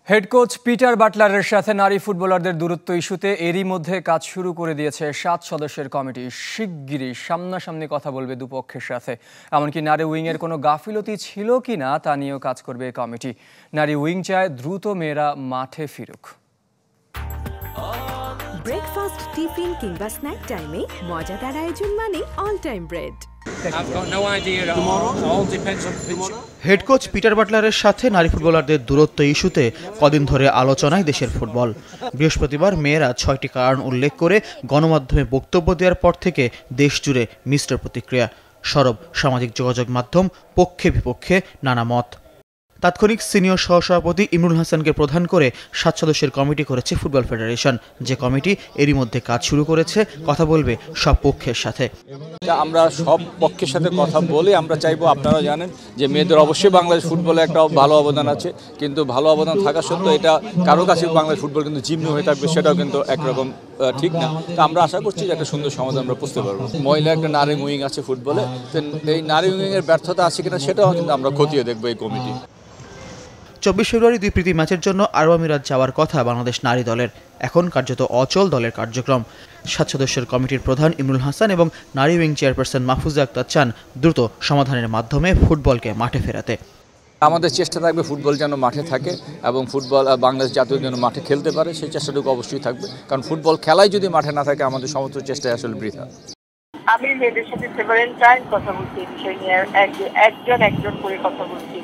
Head coach Peter বাটলারের সাথে নারী ফুটবলারদের দূরত্ব ইস্যুতে এরই মধ্যে কাজ শুরু করে দিয়েছে 7 সদস্যের কমিটি। শিগগিরই সামনাসামনি কথা বলবে দুপক্ষের সাথে। এমনকি নারী উইংয়ের কোনো গাফিলতি ছিল কিনা তা নিয়েও কাজ করবে কমিটি। নারী উইং চায় দ্রুত মেয়েরা মাঠে ফিরুক। ব্রেকফাস্ট, টিফিন কিংবা স্ন্যাক টাইমে মজাদার আয়োজন মানে all time bread. Head coach Peter বাটলারের সাথে নারী ফুটবলারদের দূরত্ব ইস্যুতে কদিন ধরে আলোচনায় দেশের ফুটবল। বৃহস্পতিবার মেয়েরা 6টি কারণ উল্লেখ করে গণমাধ্যমে বক্তব্য দেওয়ার পর থেকে দেশ জুড়ে মিশ্র প্রতিক্রিয়া। সরব সামাজিক যোগাযোগ মাধ্যম, পক্ষে বিপক্ষে নানা মত। তাৎক্ষণিক সিনিয়র সহসভাপতি ইমরুল হাসানকে প্রধান করে 7 সদস্যের কমিটি করেছে ফুটবল ফেডারেশন। যে কমিটি এরই মধ্যে কাজ শুরু করেছে, কথা বলবে সব পক্ষের সাথে। আমরা সব পক্ষের সাথে কথা বলে আমরা চাইবো, আপনারা জানেন যে মেয়েদের অবশ্যই বাংলাদেশ ফুটবলে একটা ভালো অবদান আছে, কিন্তু ভালো অবদান থাকা সত্ত্বেও এটা কারো কাছে বাংলাদেশ ফুটবল কিন্তু জিম্মি হয়ে থাকবে, সেটাও কিন্তু একরকম ঠিক না। তো আমরা আশা করছি যে একটা সুন্দর সমাধান আমরা বুঝতে পারবো। মহিলা একটা নারী উইং আছে ফুটবলে, এই নারী উইংয়ের ব্যর্থতা আছে কিনা সেটাও কিন্তু আমরা খতিয়ে দেখবো এই কমিটি। 24 ফেব্রুয়ারি 2 প্রীতি ম্যাচের জন্য আরব আমিরাত যাওয়ার কথা বাংলাদেশ নারী দলের। এখন কার্যত অচল দলের কার্যক্রম। 7 সদস্যের কমিটির প্রধান ইমরুল হাসান এবং নারী উইং চেয়ারপারসন মাহফুজা আক্তার চান দ্রুত সমাধানের মাধ্যমে ফুটবলকে মাঠে ফেরাতে। আমাদের চেষ্টা থাকবে ফুটবল যেন মাঠে থাকে এবং ফুটবল বাংলাদেশ জাতীয় যেন মাঠে খেলতে পারে, সেই চেষ্টাটুকু অবশ্যই থাকবে। কারণ ফুটবল খেলায় যদি মাঠে না থাকে আমাদের সমস্ত চেষ্টায় আসলে বৃথা। আমি মেয়েদের সাথে সেভারেল টাইম কথা বলছি, বিষয় নিয়ে একজন করে কথা বলছি,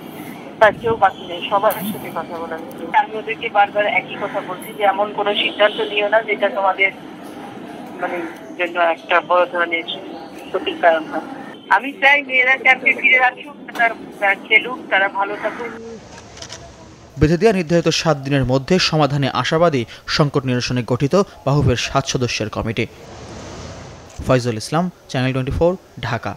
তার কেউ বাকি নেই, সবার সাথে কথা বলা হচ্ছে। আমি ওদেরকে বারবার একই কথা বলছি যে এমন কোনো সিদ্ধান্ত নিও না যেটা তোমাদের জন্য একটা বড় ধরনের ক্ষতির কারণ হয়। আমি চাই মেয়েরা ক্যাম্পে ফিরে আসুক, তারা খেলুক, তারা ভালো থাকুক। বেঁধে দেওয়া নির্ধারিত 7 দিনের মধ্যে সমাধানে আশাবাদী সংকট নিরসনে গঠিত বাহুফের 7 সদস্যের কমিটি। ফয়জুল ইসলাম, চ্যানেল 24, ঢাকা।